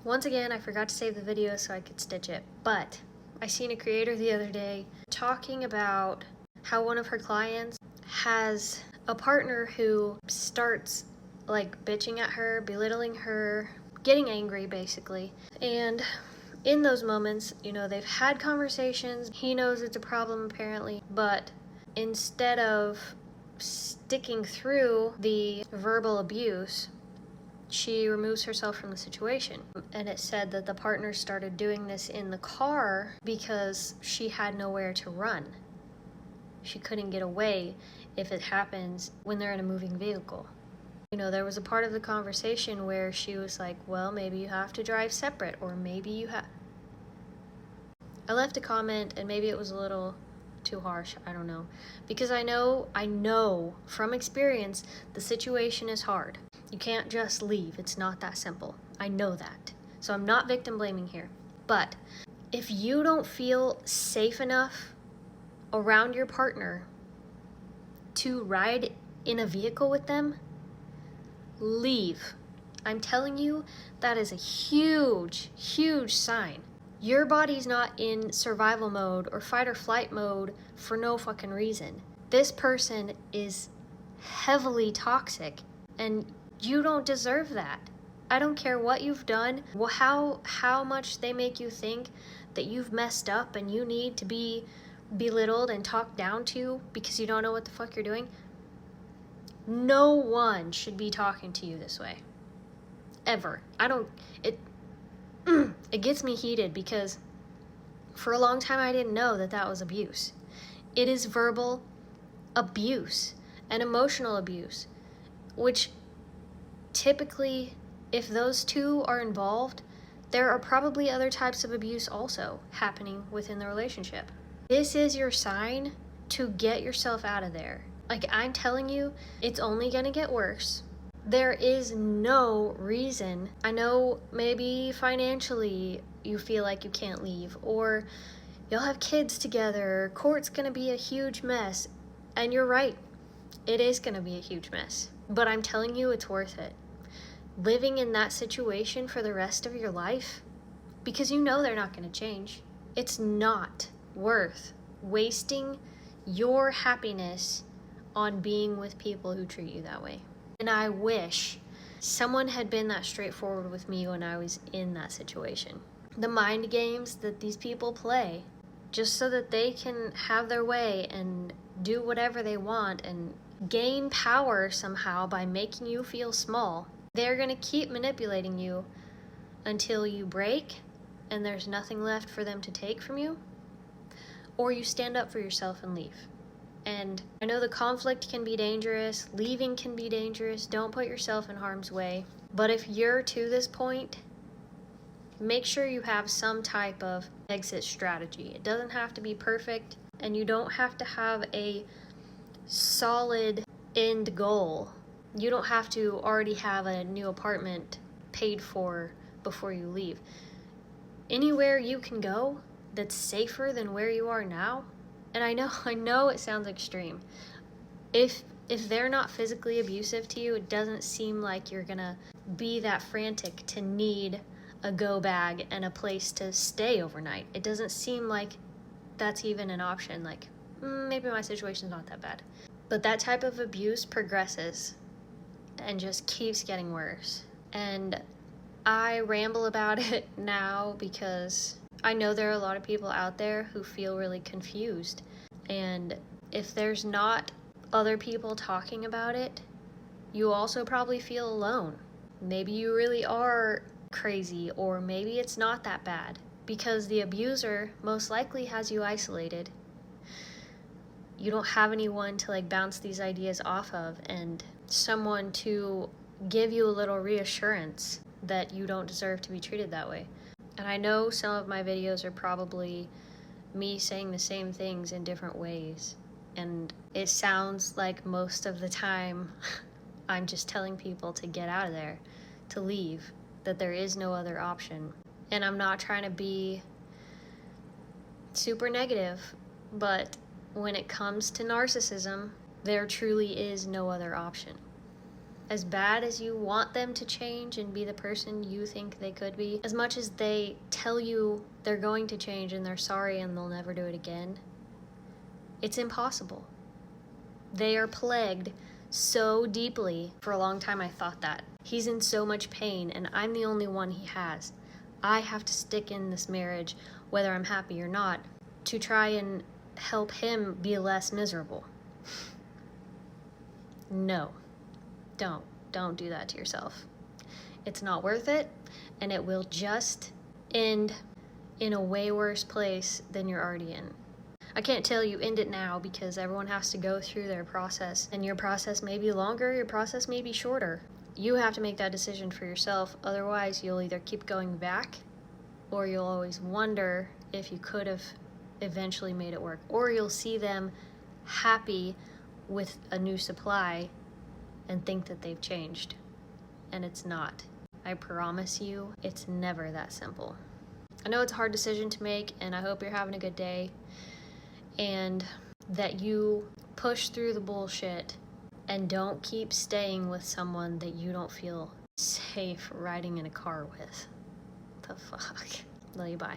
once again, I forgot to save the video so I could stitch it, but I seen a creator the other day talking about how one of her clients has a partner who starts like bitching at her, belittling her, getting angry basically. And in those moments, you know, they've had conversations, he knows it's a problem apparently, but instead of sticking through the verbal abuse, she removes herself from the situation. And it said that the partner started doing this in the car because she had nowhere to run. She couldn't get away if it happens when they're in a moving vehicle. You know, there was a part of the conversation where she was like, well, maybe you have to drive separate, or maybe you have... I left a comment and maybe it was a little too harsh, I don't know. Because I know from experience the situation is hard. You can't just leave. It's not that simple. I know that. So I'm not victim blaming here. But if you don't feel safe enough around your partner to ride in a vehicle with them, leave. I'm telling you, that is a huge, huge sign. Your body's not in survival mode or fight or flight mode for no fucking reason. This person is heavily toxic and you don't deserve that. I don't care what you've done, how much they make you think that you've messed up and you need to be belittled and talked down to because you don't know what the fuck you're doing. No one should be talking to you this way. Ever. It gets me heated because for a long time I didn't know that that was abuse. It is verbal abuse and emotional abuse, which typically, if those two are involved, there are probably other types of abuse also happening within the relationship. This is your sign to get yourself out of there. Like, I'm telling you, it's only gonna get worse. There is no reason. I know maybe financially you feel like you can't leave, or you'll have kids together, court's gonna be a huge mess. And you're right, it is gonna be a huge mess. But I'm telling you, it's worth it. Living in that situation for the rest of your life, because you know they're not gonna change. It's not worth wasting your happiness on being with people who treat you that way. And I wish someone had been that straightforward with me when I was in that situation. The mind games that these people play just so that they can have their way and do whatever they want and gain power somehow by making you feel small. They're gonna keep manipulating you until you break and there's nothing left for them to take from you, or you stand up for yourself and leave. And I know the conflict can be dangerous, leaving can be dangerous, don't put yourself in harm's way. But if you're to this point, make sure you have some type of exit strategy. It doesn't have to be perfect, and you don't have to have a solid end goal. You don't have to already have a new apartment paid for before you leave. Anywhere you can go that's safer than where you are now. And I know it sounds extreme. If they're not physically abusive to you, it doesn't seem like you're gonna be that frantic to need a go bag and a place to stay overnight. It doesn't seem like that's even an option. Like, maybe my situation's not that bad. But that type of abuse progresses and just keeps getting worse. And I ramble about it now because I know there are a lot of people out there who feel really confused. And if there's not other people talking about it, you also probably feel alone. Maybe you really are crazy, or maybe it's not that bad because the abuser most likely has you isolated. You don't have anyone to like bounce these ideas off of and someone to give you a little reassurance that you don't deserve to be treated that way. And I know some of my videos are probably me saying the same things in different ways. And it sounds like most of the time I'm just telling people to get out of there, to leave, that there is no other option. And I'm not trying to be super negative, but when it comes to narcissism, there truly is no other option. As bad as you want them to change and be the person you think they could be, as much as they tell you they're going to change and they're sorry and they'll never do it again, it's impossible. They are plagued so deeply. For a long time I thought that. He's in so much pain and I'm the only one he has. I have to stick in this marriage, whether I'm happy or not, to try and help him be less miserable. No. Don't do that to yourself. It's not worth it, and it will just end in a way worse place than you're already in. I can't tell you end it now because everyone has to go through their process, and your process may be longer, your process may be shorter. You have to make that decision for yourself, otherwise you'll either keep going back or you'll always wonder if you could have eventually made it work, or you'll see them happy with a new supply and think that they've changed, and it's not. I promise you, it's never that simple. I know it's a hard decision to make, and I hope you're having a good day, and that you push through the bullshit and don't keep staying with someone that you don't feel safe riding in a car with. The fuck? Love you, bye.